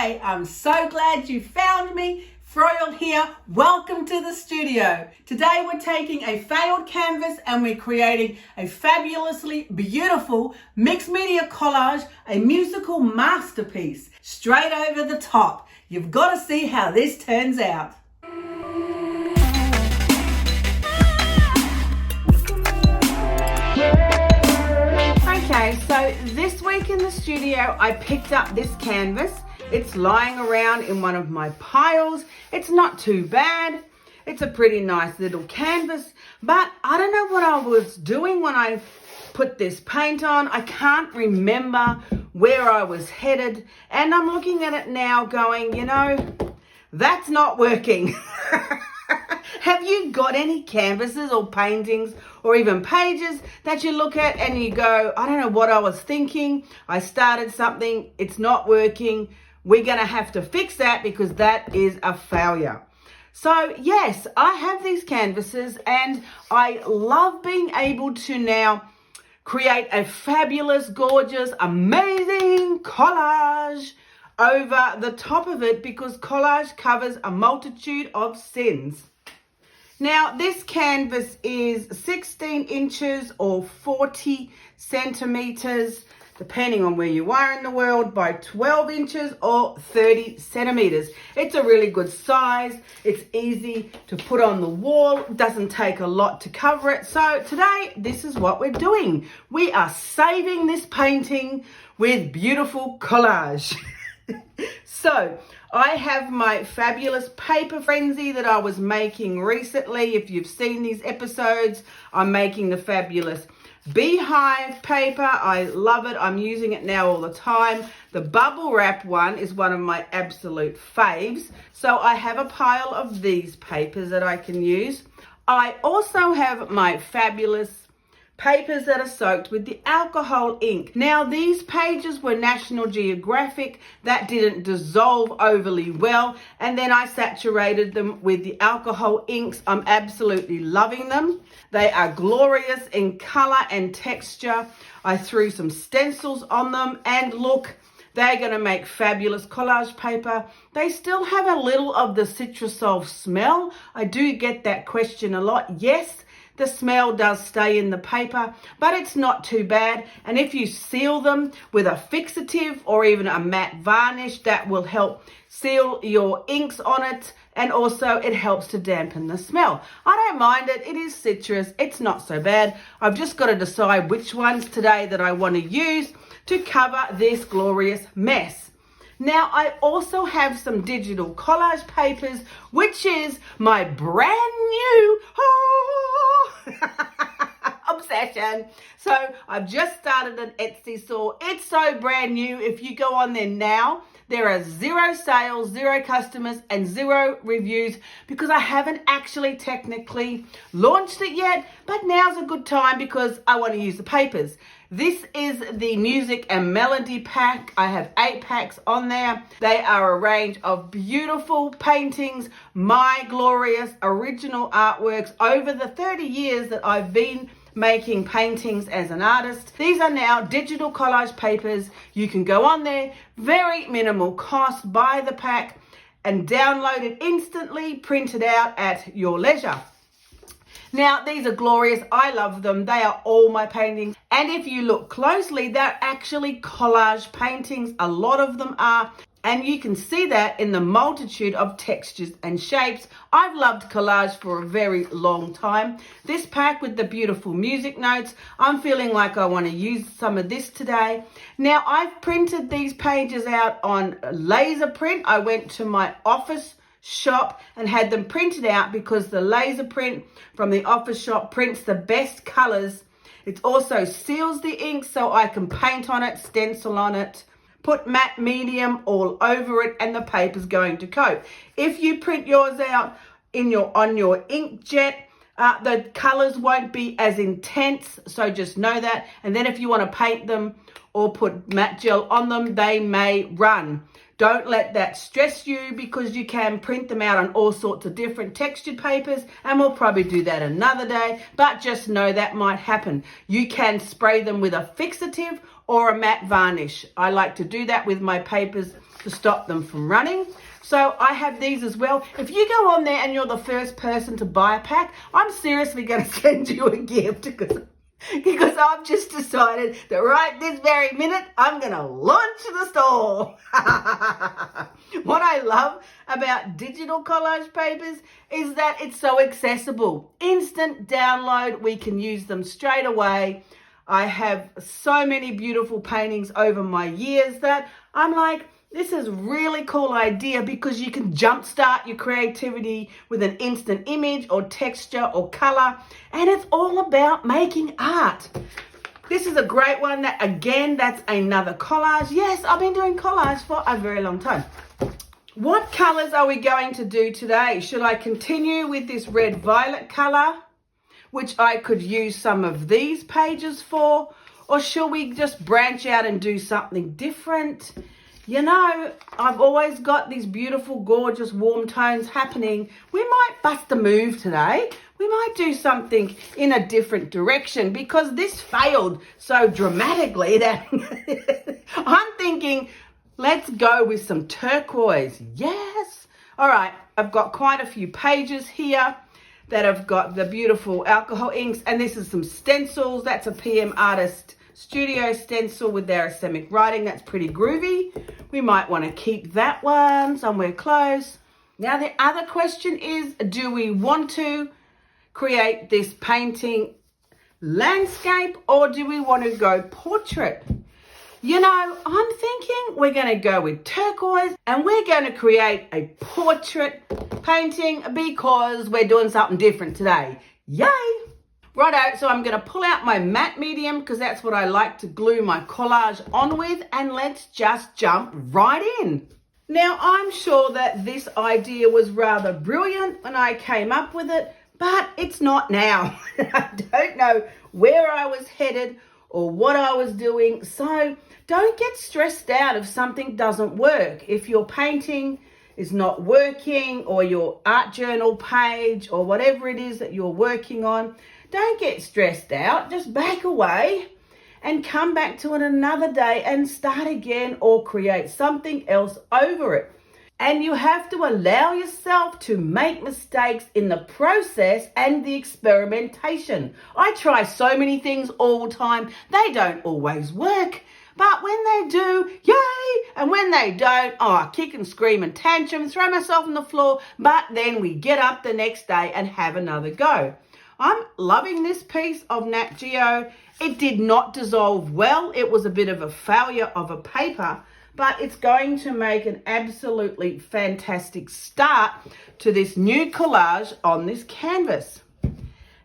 Hey, I'm so glad you found me. Froyle here. Welcome to the studio. Today we're taking a failed canvas and we're creating a fabulously beautiful mixed media collage, a musical masterpiece, straight over the top. You've got to see how this turns out. Okay, so this week in the studio I picked up this canvas. It's lying around in one of my piles. It's not too bad. It's a pretty nice little canvas, but I don't know what I was doing when I put this paint on. I can't remember where I was headed, and I'm looking at it now going, you know, that's not working. Have you got any canvases or paintings or even pages that you look at and you go, I don't know what I was thinking. I started something, it's not working. We're going to have to fix that because that is a failure. So yes, I have these canvases and I love being able to now create a fabulous, gorgeous, amazing collage over the top of it because collage covers a multitude of sins. Now, this canvas is 16 inches or 40 centimeters, depending on where you are in the world, by 12 inches or 30 centimeters. It's a really good size. It's easy to put on the wall. It doesn't take a lot to cover it. So today, this is what we're doing. We are saving this painting with beautiful collage. So I have my fabulous paper frenzy that I was making recently. If you've seen these episodes, I'm making the fabulous beehive paper. I love it. I'm using it now all the time. The bubble wrap one is one of my absolute faves. So I have a pile of these papers that I can use. I also have my fabulous papers that are soaked with the alcohol ink. Now, these pages were National Geographic. That didn't dissolve overly well. And then I saturated them with the alcohol inks. I'm absolutely loving them. They are glorious in color and texture. I threw some stencils on them and look, they're going to make fabulous collage paper. They still have a little of the citrusol smell. I do get that question a lot. Yes, the smell does stay in the paper, but it's not too bad. And if you seal them with a fixative or even a matte varnish, that will help seal your inks on it. And also it helps to dampen the smell. I don't mind it. It is citrus. It's not so bad. I've just got to decide which ones today that I want to use to cover this glorious mess. Now, I also have some digital collage papers, which is my brand new obsession. So I've just started an Etsy store. It's so brand new. If you go on there now, there are 0 sales, 0 customers, and 0 reviews because I haven't actually technically launched it yet, but now's a good time because I want to use the papers. This is the music and melody pack. I have 8 packs on there. They are a range of beautiful paintings, my glorious original artworks over the 30 years that I've been making paintings as an artist. These are now digital collage papers. You can go on there, very minimal cost, buy the pack and download it instantly, print it out at your leisure. Now, these are glorious. I love them. They are all my paintings. And if you look closely, they're actually collage paintings. A lot of them are. And you can see that in the multitude of textures and shapes. I've loved collage for a very long time. This pack with the beautiful music notes, I'm feeling like I want to use some of this today. Now, I've printed these pages out on laser print. I went to my office shop and had them printed out because the laser print from the office shop prints the best colors. It also seals the ink so I can paint on it, stencil on it, put matte medium all over it, and the paper's going to coat. If you print yours out on your inkjet, the colors won't be as intense, so just know that. And then if you want to paint them or put matte gel on them, they may run. Don't let that stress you, because you can print them out on all sorts of different textured papers, and we'll probably do that another day, but just know that might happen. You can spray them with a fixative or a matte varnish. I like to do that with my papers to stop them from running. So I have these as well. If you go on there and you're the first person to buy a pack, I'm seriously going to send you a gift, because I've just decided that right this very minute, I'm going to launch the store. What I love about Digital Collage Papers is that it's so accessible. Instant download, we can use them straight away. I have so many beautiful paintings over my years that I'm like, this is a really cool idea, because you can jumpstart your creativity with an instant image or texture or color, and it's all about making art. This is a great one. That again, that's another collage. Yes, I've been doing collage for a very long time. What colors are we going to do today? Should I continue with this red violet color, which I could use some of these pages for, or shall we just branch out and do something different? You know, I've always got these beautiful, gorgeous, warm tones happening. We might bust a move today. We might do something in a different direction, because this failed so dramatically that I'm thinking, let's go with some turquoise. Yes. All right. I've got quite a few pages here that have got the beautiful alcohol inks, and this is some stencils. That's a PM Artist Studio stencil with their anthemic writing. That's pretty groovy. We might want to keep that one somewhere close. Now the other question is, do we want to create this painting landscape, or do we want to go portrait? You know, I'm thinking we're going to go with turquoise, and we're going to create a portrait painting because we're doing something different today. Yay! Righto, so I'm going to pull out my matte medium, because that's what I like to glue my collage on with, and let's just jump right in. Now, I'm sure that this idea was rather brilliant when I came up with it, but it's not now. I don't know where I was headed or what I was doing, so don't get stressed out if something doesn't work. If your painting is not working, or your art journal page, or whatever it is that you're working on, don't get stressed out. Just back away and come back to it another day and start again, or create something else over it. And you have to allow yourself to make mistakes in the process and the experimentation. I try so many things all the time. They don't always work. But when they do, yay! And when they don't, I kick and scream and tantrum, throw myself on the floor. But then we get up the next day and have another go. I'm loving this piece of Nat Geo. It did not dissolve well. It was a bit of a failure of a paper, but it's going to make an absolutely fantastic start to this new collage on this canvas.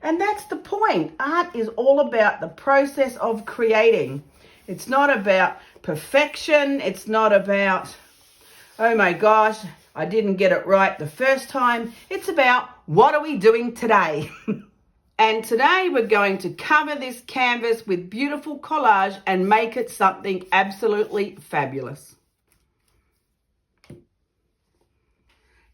And that's the point. Art is all about the process of creating. It's not about perfection. It's not about, oh my gosh, I didn't get it right the first time. It's about, what are we doing today? And today we're going to cover this canvas with beautiful collage and make it something absolutely fabulous.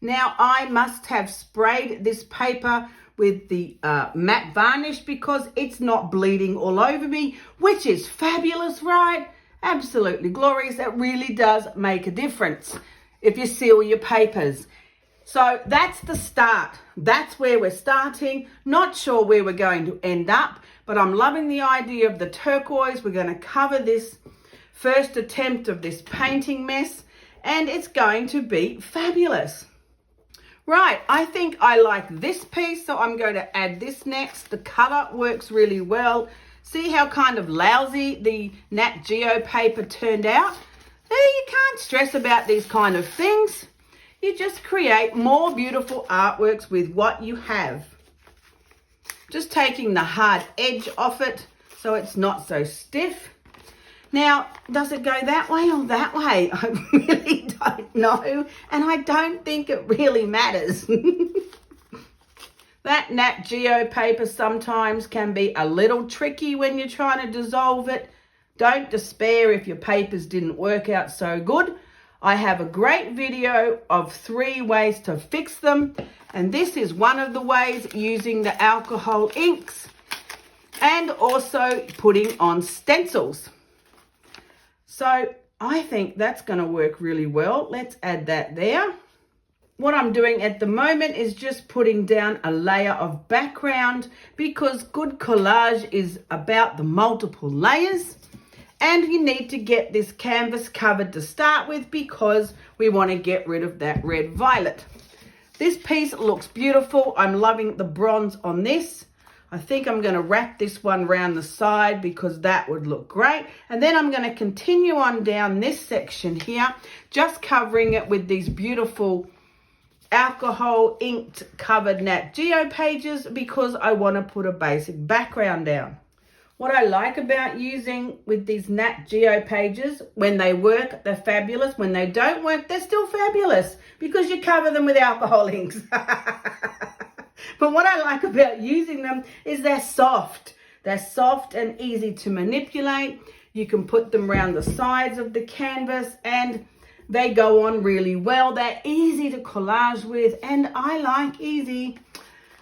Now, I must have sprayed this paper with the matte varnish, because it's not bleeding all over me, which is fabulous, right? Absolutely glorious. It really does make a difference if you seal your papers. So that's the start. That's where we're starting. Not sure where we're going to end up, but I'm loving the idea of the turquoise. We're going to cover this first attempt of this painting mess, and it's going to be fabulous. Right, I think I like this piece, so I'm going to add this next. The color works really well. See how kind of lousy the Nat Geo paper turned out? You can't stress about these kind of things. You just create more beautiful artworks with what you have. Just taking the hard edge off it so it's not so stiff. Now, does it go that way or that way? I really don't know, and I don't think it really matters. That Nat Geo paper sometimes can be a little tricky when you're trying to dissolve it, Don't despair if your papers didn't work out so good. I have a great video of 3 ways to fix them, and this is one of the ways, using the alcohol inks and also putting on stencils. So I think that's going to work really well. Let's add that there. What I'm doing at the moment is just putting down a layer of background, because good collage is about the multiple layers. And you need to get this canvas covered to start with, because we want to get rid of that red violet. This piece looks beautiful. I'm loving the bronze on this. I think I'm going to wrap this one around the side because that would look great. And then I'm going to continue on down this section here, just covering it with these beautiful alcohol inked covered Nat Geo pages, because I want to put a basic background down. What I like about using with these Nat Geo pages, when they work, they're fabulous. When they don't work, they're still fabulous, because you cover them with alcohol inks. But what I like about using them is they're soft. They're soft and easy to manipulate. You can put them around the sides of the canvas and they go on really well. They're easy to collage with, and I like easy.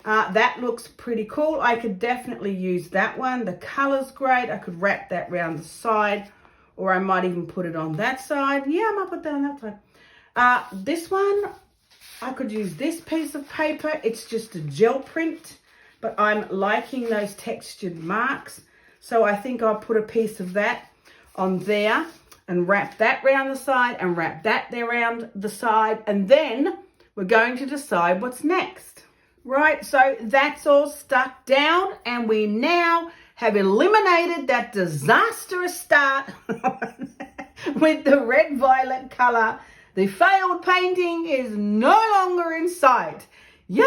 That looks pretty cool. I could definitely use that one. The color's great. I could wrap that around the side, or I might even put it on that side. Yeah, I might put that on that side. This one, I could use this piece of paper. It's just a gel print, but I'm liking those textured marks. So I think I'll put a piece of that on there and wrap that around the side and wrap that there around the side. And then we're going to decide what's next. Right, so that's all stuck down, and we now have eliminated that disastrous start with the red violet color. The failed painting is no longer in sight. Yay,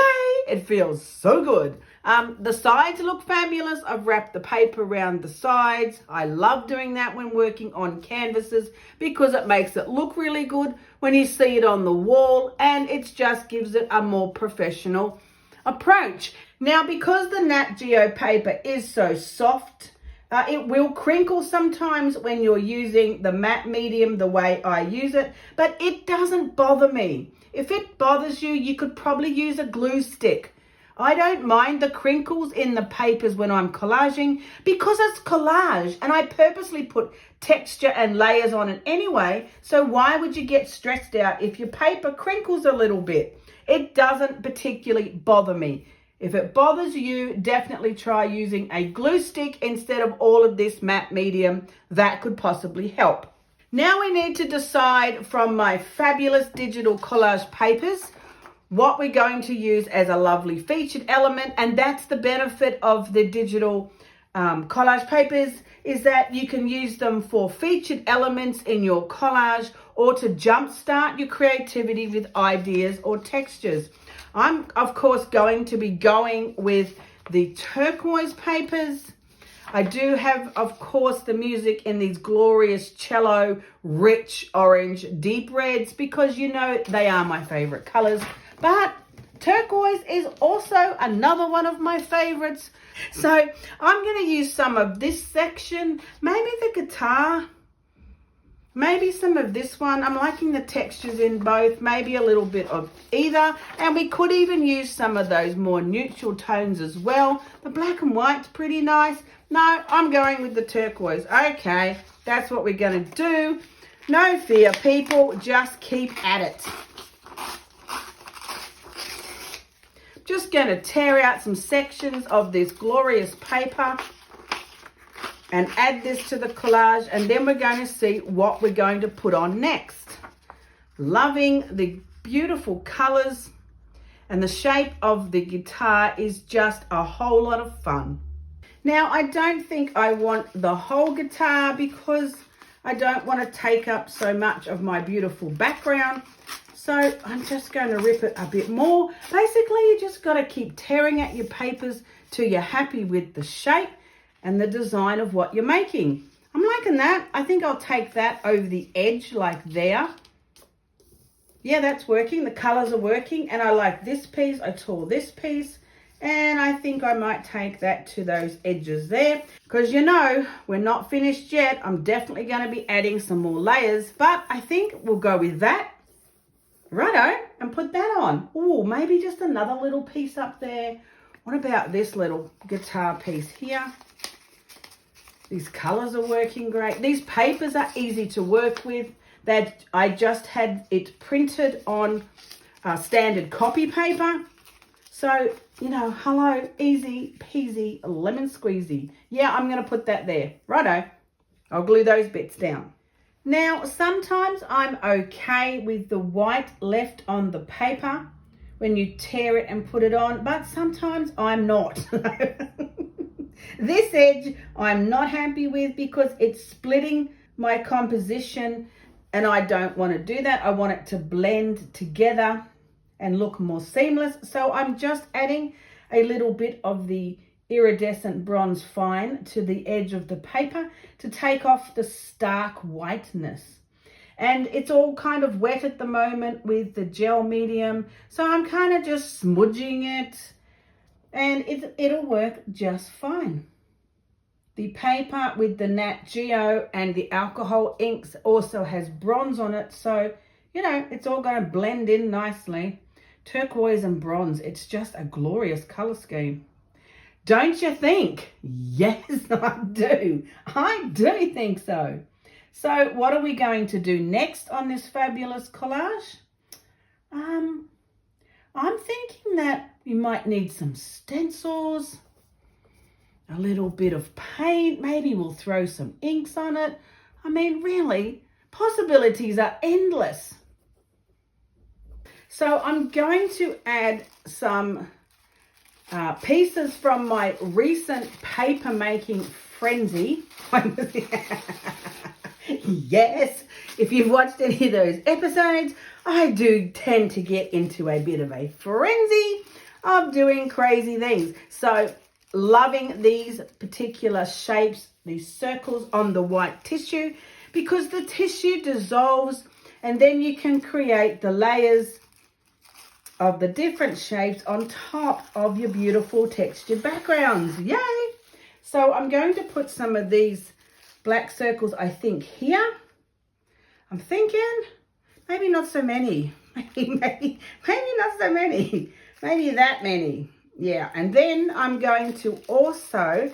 it feels so good. The sides look fabulous. I've wrapped the paper around the sides. I love doing that when working on canvases, because it makes it look really good when you see it on the wall, and it just gives it a more professional approach. Now, because the Nat Geo paper is so soft, it will crinkle sometimes when you're using the matte medium the way I use it, but it doesn't bother me. If it bothers you, you could probably use a glue stick. I don't mind the crinkles in the papers when I'm collaging, because it's collage and I purposely put texture and layers on it anyway. So why would you get stressed out if your paper crinkles a little bit? It doesn't particularly bother me. If it bothers you, definitely try using a glue stick instead of all of this matte medium. That could possibly help. Now we need to decide from my fabulous digital collage papers what we're going to use as a lovely featured element. And that's the benefit of the digital collage papers, is that you can use them for featured elements in your collage, or to jumpstart your creativity with ideas or textures. I'm, of course, going to be going with the turquoise papers. I do have, of course, the music in these glorious cello, rich orange, deep reds, because you know they are my favorite colors. But turquoise is also another one of my favorites. So I'm going to use some of this section, maybe the guitar, maybe some of this one. I'm liking the textures in both, maybe a little bit of either. And we could even use some of those more neutral tones as well. The black and white's pretty nice. No, I'm going with the turquoise. Okay, that's what we're going to do. No fear, people, just keep at it. Just going to tear out some sections of this glorious paper and add this to the collage, and then we're going to see what we're going to put on next. Loving the beautiful colors, and the shape of the guitar is just a whole lot of fun. Now, I don't think I want the whole guitar, because I don't want to take up so much of my beautiful background. So I'm just going to rip it a bit more. Basically, you just got to keep tearing at your papers till you're happy with the shape and the design of what you're making. I'm liking that. I think I'll take that over the edge like there. Yeah, that's working. The colors are working. And I like this piece. I tore this piece. And I think I might take that to those edges there, because you know, we're not finished yet. I'm definitely going to be adding some more layers, but I think we'll go with that. Righto, and put that on. Oh, maybe just another little piece up there. What about this little guitar piece here? These colors are working great. These papers are easy to work with. That I just had it printed on standard copy paper. So, you know, hello, easy peasy, lemon squeezy. Yeah, I'm going to put that there. Righto, I'll glue those bits down. Now, sometimes I'm okay with the white left on the paper when you tear it and put it on, but sometimes I'm not. This edge I'm not happy with because it's splitting my composition, and I don't want to do that. I want it to blend together and look more seamless. So I'm just adding a little bit of the iridescent bronze fine to the edge of the paper to take off the stark whiteness. And it's all kind of wet at the moment with the gel medium, so I'm kind of just smudging it, and it'll work just fine. The paper with the Nat Geo and the alcohol inks also has bronze on it, so you know, it's all going to blend in nicely. Turquoise and bronze, it's just a glorious color scheme. Don't you think? Yes, I do. I do think so. So what are we going to do next on this fabulous collage? I'm thinking that you might need some stencils, a little bit of paint. Maybe we'll throw some inks on it. I mean, really, possibilities are endless. So I'm going to add some pieces from my recent paper making frenzy. Yes, if you've watched any of those episodes, I do tend to get into a bit of a frenzy of doing crazy things. So loving these particular shapes, these circles on the white tissue, because the tissue dissolves and then you can create the layers of the different shapes on top of your beautiful textured backgrounds. Yay! So I'm going to put some of these black circles, I think, here. I'm thinking maybe not so many. Maybe not so many. Maybe that many. Yeah, and then I'm going to also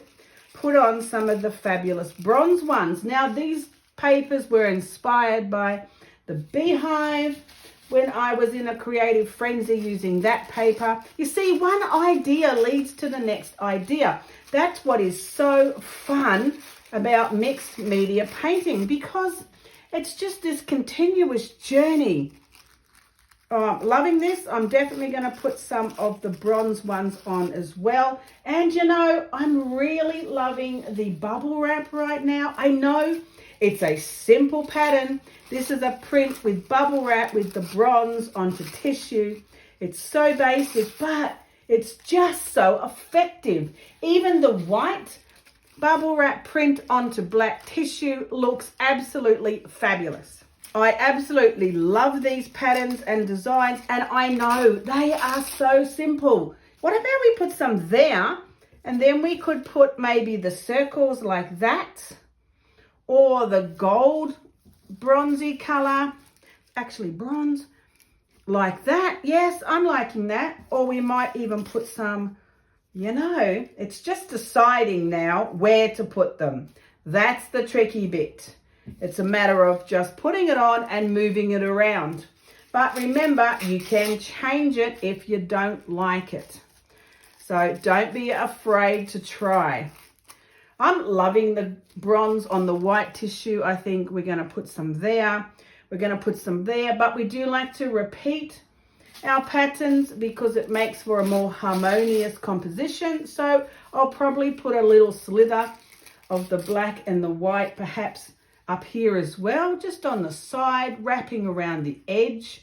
put on some of the fabulous bronze ones. Now, these papers were inspired by the beehive when I was in a creative frenzy using that paper. You see, one idea leads to the next idea. That's what is so fun about mixed media painting, because it's just this continuous journey. Loving this. I'm definitely going to put some of the bronze ones on as well. And you know, I'm really loving the bubble wrap right now. I know it's a simple pattern. This is a print with bubble wrap with the bronze onto tissue. It's so basic, but it's just so effective. Even the white bubble wrap print onto black tissue looks absolutely fabulous. I absolutely love these patterns and designs, and I know they are so simple. What about we put some there, and then we could put maybe the circles like that, or the gold bronzy color, actually bronze, like that. Yes, I'm liking that. Or we might even put some, you know, it's just deciding now where to put them. That's the tricky bit. It's a matter of just putting it on and moving it around. But remember, you can change it if you don't like it. So don't be afraid to try. I'm loving the bronze on the white tissue. I think we're going to put some there. We're going to put some there. But we do like to repeat our patterns because it makes for a more harmonious composition. So I'll probably put a little slither of the black and the white perhaps up here as well, just on the side, wrapping around the edge.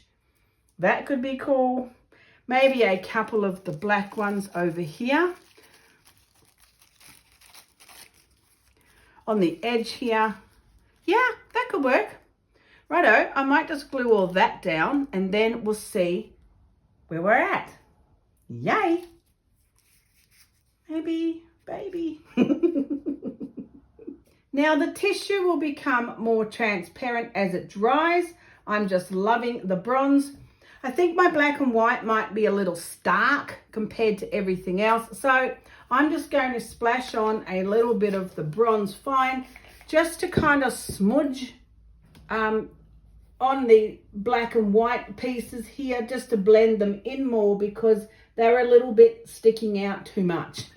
That could be cool. Maybe a couple of the black ones over here on the edge here. Yeah, that could work. Righto, I might just glue all that down and then we'll see where we're at. Yay! Maybe, baby. Now the tissue will become more transparent as it dries. I'm just loving the bronze. I think my black and white might be a little stark compared to everything else. So I'm just going to splash on a little bit of the bronze fine just to kind of smudge on the black and white pieces here, just to blend them in more because they're a little bit sticking out too much.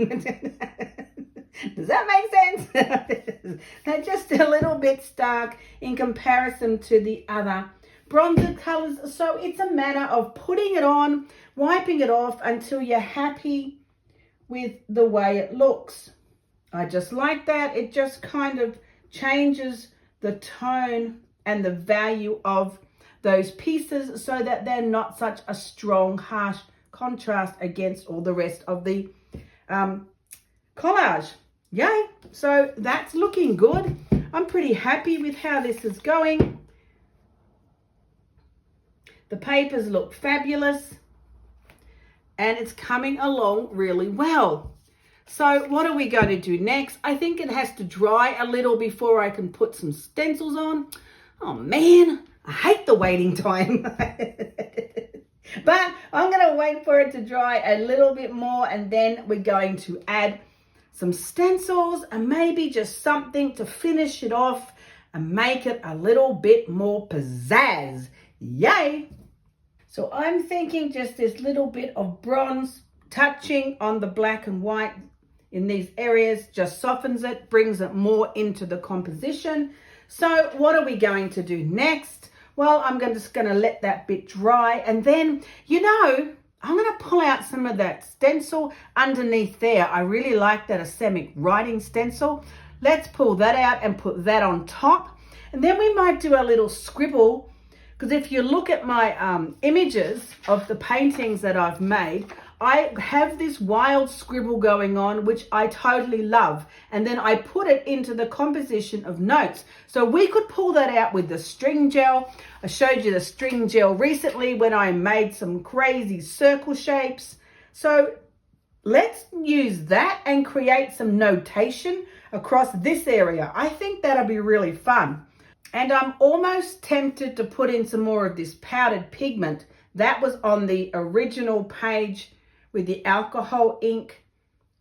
Does that make sense? They're just a little bit stark in comparison to the other bronzer colors. So it's a matter of putting it on, wiping it off until you're happy with the way it looks. I just like that. It just kind of changes the tone and the value of those pieces so that they're not such a strong, harsh contrast against all the rest of the collage. Yay! So that's looking good. I'm pretty happy with how this is going. The papers look fabulous and it's coming along really well. So what are we going to do next? I think it has to dry a little before I can put some stencils on. Oh man, I hate the waiting time. But I'm going to wait for it to dry a little bit more and then we're going to add some stencils and maybe just something to finish it off and make it a little bit more pizzazz. Yay! So I'm thinking just this little bit of bronze touching on the black and white in these areas just softens it, brings it more into the composition. So what are we going to do next? Well, I'm just going to let that bit dry and then, you know, I'm going to pull out some of that stencil underneath there. I really like that Asemic writing stencil. Let's pull that out and put that on top. And then we might do a little scribble, because if you look at my images of the paintings that I've made, I have this wild scribble going on, which I totally love. And then I put it into the composition of notes. So we could pull that out with the string gel. I showed you the string gel recently when I made some crazy circle shapes. So let's use that and create some notation across this area. I think that'll be really fun. And I'm almost tempted to put in some more of this powdered pigment. That was on the original page with the alcohol ink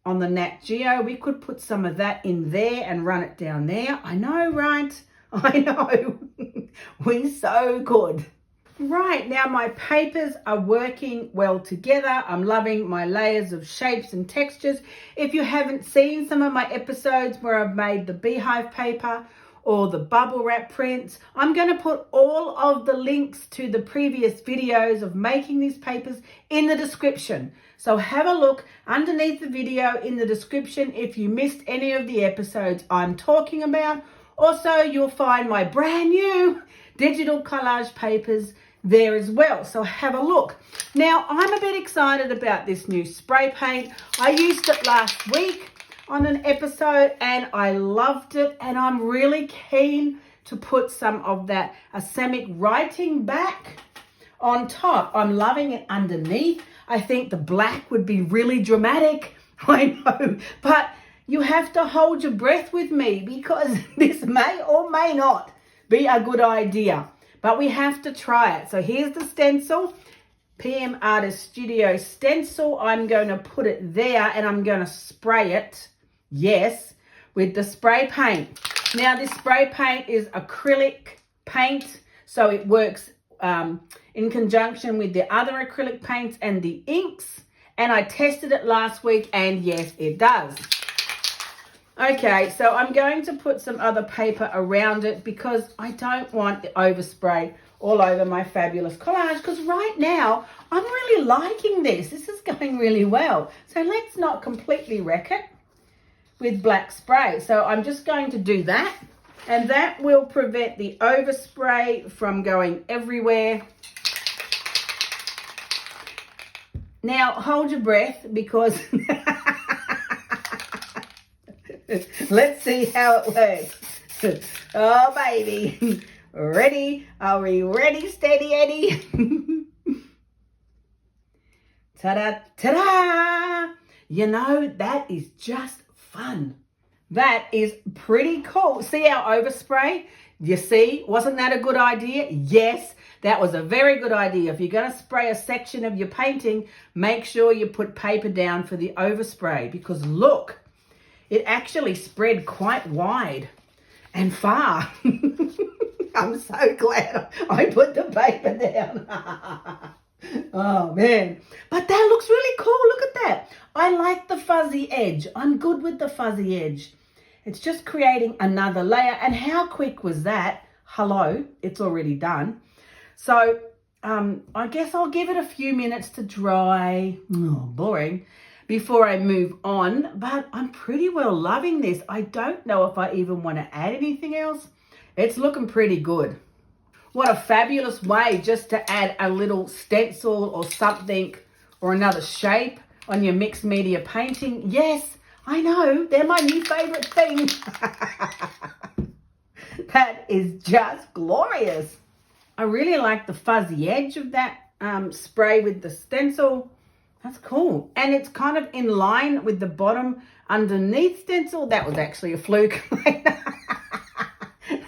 on the Nat Geo. We could put some of that in there and run it down there. I know, right? I know. We're so good. Right, now my papers are working well together. I'm loving my layers of shapes and textures. If you haven't seen some of my episodes where I've made the beehive paper or the bubble wrap prints, I'm going to put all of the links to the previous videos of making these papers in the description. So have a look underneath the video in the description if you missed any of the episodes I'm talking about. Also, you'll find my brand new Digital Collage Papers there as well. So have a look. Now, I'm a bit excited about this new spray paint. I used it last week on an episode and I loved it, and I'm really keen to put some of that Asemic writing back on top. I'm loving it underneath. I think the black would be really dramatic. I know, but you have to hold your breath with me because this may or may not be a good idea, but we have to try it. So here's the stencil, PM Artist Studio stencil. I'm going to put it there and I'm going to spray it, yes, with the spray paint. Now this spray paint is acrylic paint, so it works in conjunction with the other acrylic paints and the inks, and I tested it last week and yes, it does. Okay, so I'm going to put some other paper around it because I don't want the overspray all over my fabulous collage, because right now I'm really liking this. This is going really well. So let's not completely wreck it with black spray. So I'm just going to do that, and that will prevent the overspray from going everywhere. Now hold your breath because let's see how it works. Oh baby, ready? Are we ready, steady Eddie? Ta-da, ta-da! You know, that is just fun. That is pretty cool. See our overspray? You see, wasn't that a good idea? Yes, that was a very good idea. If you're going to spray a section of your painting, make sure you put paper down for the overspray, because look, it actually spread quite wide and far. I'm so glad I put the paper down. Oh man, but that looks really cool. Look at that. I like the fuzzy edge. I'm good with the fuzzy edge. It's just creating another layer. And how quick was that? Hello, it's already done. So I guess I'll give it a few minutes to dry. Oh, boring. Before I move on, but I'm pretty well loving this. I don't know if I even want to add anything else. It's looking pretty good. What a fabulous way just to add a little stencil or something or another shape on your mixed media painting. Yes, I know, they're my new favorite thing. That is just glorious. I really like the fuzzy edge of that spray with the stencil. That's cool. And it's kind of in line with the bottom underneath stencil. That was actually a fluke.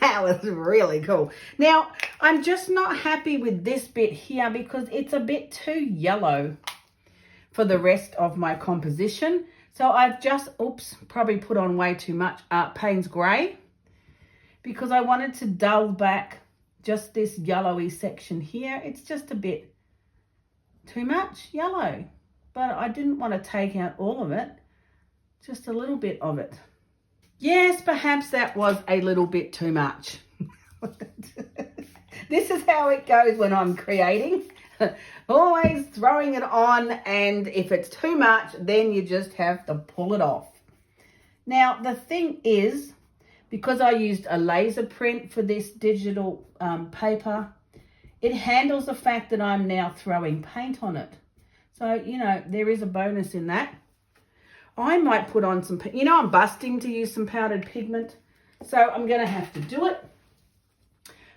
That was really cool. Now, I'm just not happy with this bit here because it's a bit too yellow for the rest of my composition. So I've just, probably put on way too much Payne's Grey, because I wanted to dull back just this yellowy section here. It's just a bit too much yellow, but I didn't want to take out all of it, just a little bit of it. Yes, perhaps that was a little bit too much. This is how it goes when I'm creating. Always throwing it on, and if it's too much, then you just have to pull it off. Now, the thing is, because I used a laser print for this digital paper, it handles the fact that I'm now throwing paint on it. So, you know, there is a bonus in that. I might put on some, I'm busting to use some powdered pigment. So I'm going to have to do it.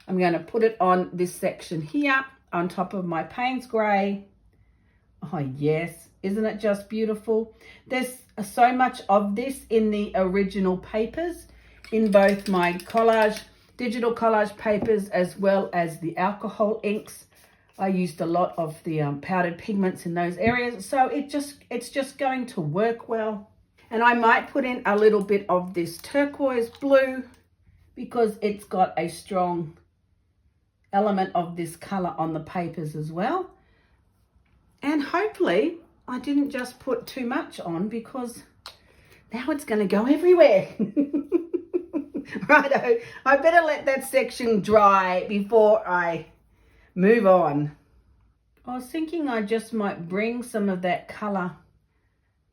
I'm going to put it on this section here on top of my Payne's Grey. Oh, yes. Isn't it just beautiful? There's so much of this in the original papers, in both my digital collage papers as well as the alcohol inks. I used a lot of the powdered pigments in those areas, so it's just going to work well. And I might put in a little bit of this turquoise blue because it's got a strong element of this color on the papers as well. And hopefully I didn't just put too much on, because now it's going to go everywhere. Righto, I better let that section dry before I move on. I was thinking I just might bring some of that color.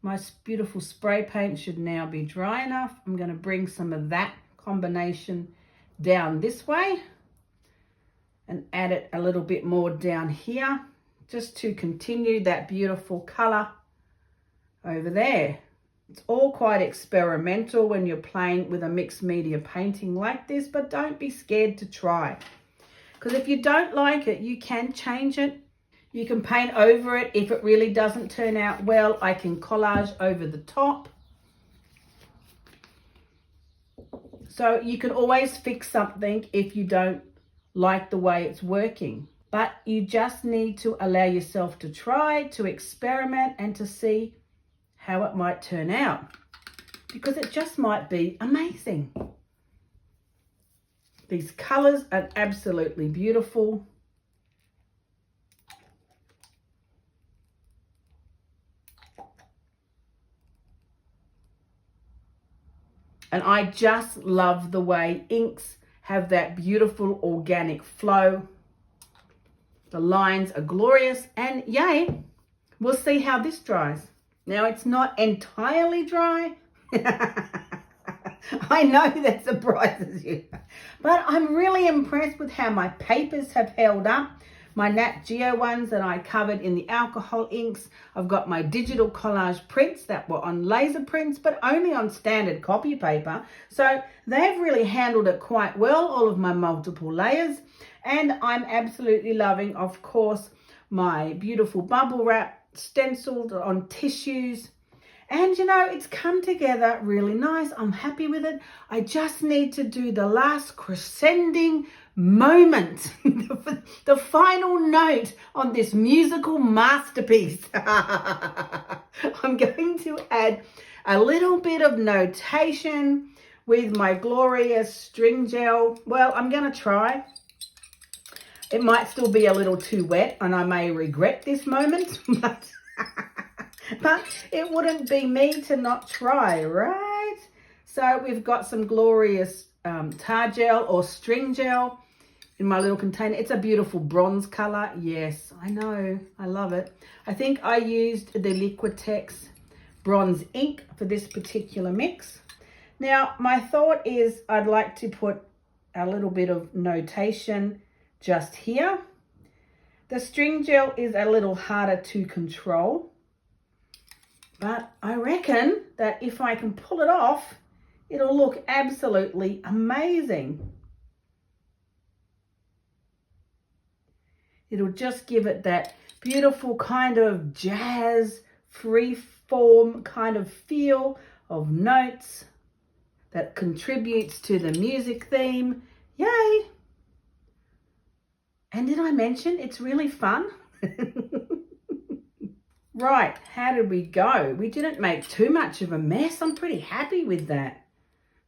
My beautiful spray paint should now be dry enough. I'm going to bring some of that combination down this way and add it a little bit more down here, just to continue that beautiful color over there. It's all quite experimental when you're playing with a mixed media painting like this, but don't be scared to try. Because if you don't like it, you can change it. You can paint over it. If it really doesn't turn out well, I can collage over the top. So you can always fix something if you don't like the way it's working. But you just need to allow yourself to try, to experiment, and to see how it might turn out. Because it just might be amazing. These colors are absolutely beautiful. And I just love the way inks have that beautiful organic flow. The lines are glorious, and yay, we'll see how this dries. Now, it's not entirely dry. I know that surprises you, but I'm really impressed with how my papers have held up. My Nat Geo ones that I covered in the alcohol inks. I've got my digital collage prints that were on laser prints, but only on standard copy paper. So they've really handled it quite well, all of my multiple layers. And I'm absolutely loving, of course, my beautiful bubble wrap stenciled on tissues. And you know, it's come together really nice. I'm happy with it. I just need to do the last crescending moment, the final note on this musical masterpiece. I'm going to add a little bit of notation with my glorious string gel. Well, I'm going to try. It might still be a little too wet and I may regret this moment, but it wouldn't be me to not try, right? So we've got some glorious tar gel or string gel in my little container. It's a beautiful bronze color. Yes, I know. I love it. I think I used the Liquitex bronze ink for this particular mix. Now, my thought is I'd like to put a little bit of notation just here. The string gel is a little harder to control, but I reckon that if I can pull it off, it'll look absolutely amazing. It'll just give it that beautiful kind of jazz, free form kind of feel of notes that contributes to the music theme. Yay! And did I mention it's really fun? Right, how did we go? We didn't make too much of a mess. I'm pretty happy with that.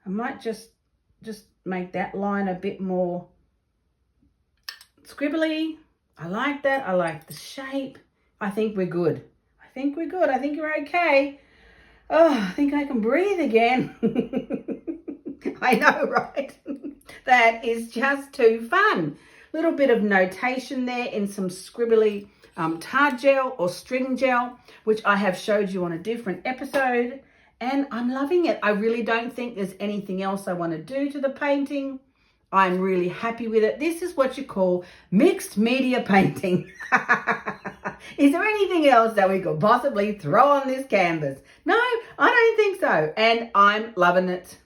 I might just make that line a bit more scribbly. I like that. I like the shape. I think we're good. I think we're good. I think you're okay. Oh, I think I can breathe again. I know, right? That is just too fun. Little bit of notation there in some scribbly tar gel or string gel, which I have showed you on a different episode. And I'm loving it. I really don't think there's anything else I want to do to the painting. I'm really happy with it. This is what you call mixed media painting. Is there anything else that we could possibly throw on this canvas? No, I don't think so. And I'm loving it.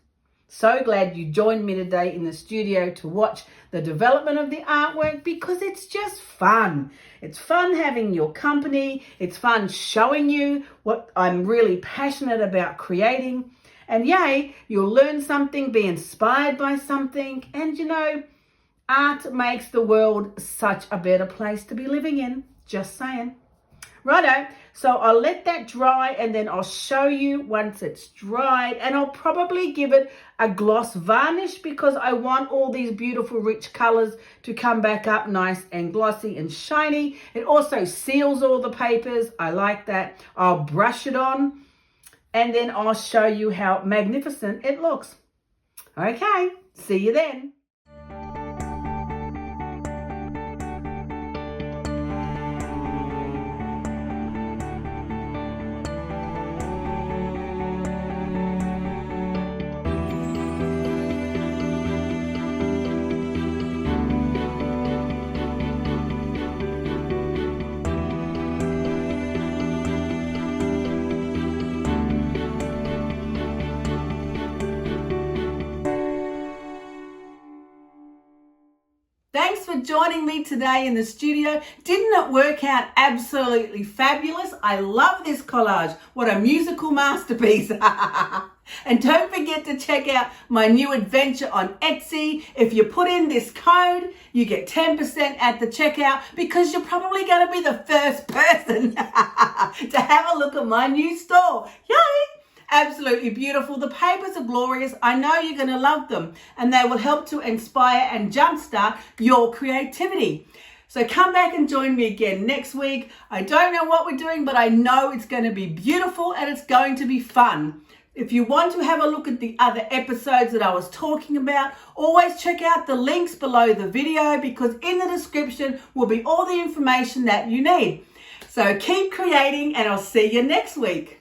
So glad you joined me today in the studio to watch the development of the artwork, because it's just fun. It's fun having your company. It's fun showing you what I'm really passionate about creating. And yay, you'll learn something, be inspired by something. And you know, art makes the world such a better place to be living in. Just saying. Righto, so I'll let that dry and then I'll show you once it's dried, and I'll probably give it a gloss varnish because I want all these beautiful rich colors to come back up nice and glossy and shiny. It also seals all the papers. I like that. I'll brush it on and then I'll show you how magnificent it looks. Okay, see you then. Thanks for joining me today in the studio. Didn't it work out absolutely fabulous? I love this collage. What a musical masterpiece. And don't forget to check out my new adventure on Etsy. If you put in this code, you get 10% at the checkout because you're probably going to be the first person to have a look at my new store. Yay! Absolutely beautiful. The papers are glorious. I know you're going to love them and they will help to inspire and jumpstart your creativity. So come back and join me again next week. I don't know what we're doing, but I know it's going to be beautiful and it's going to be fun. If you want to have a look at the other episodes that I was talking about, always check out the links below the video because in the description will be all the information that you need. So keep creating and I'll see you next week.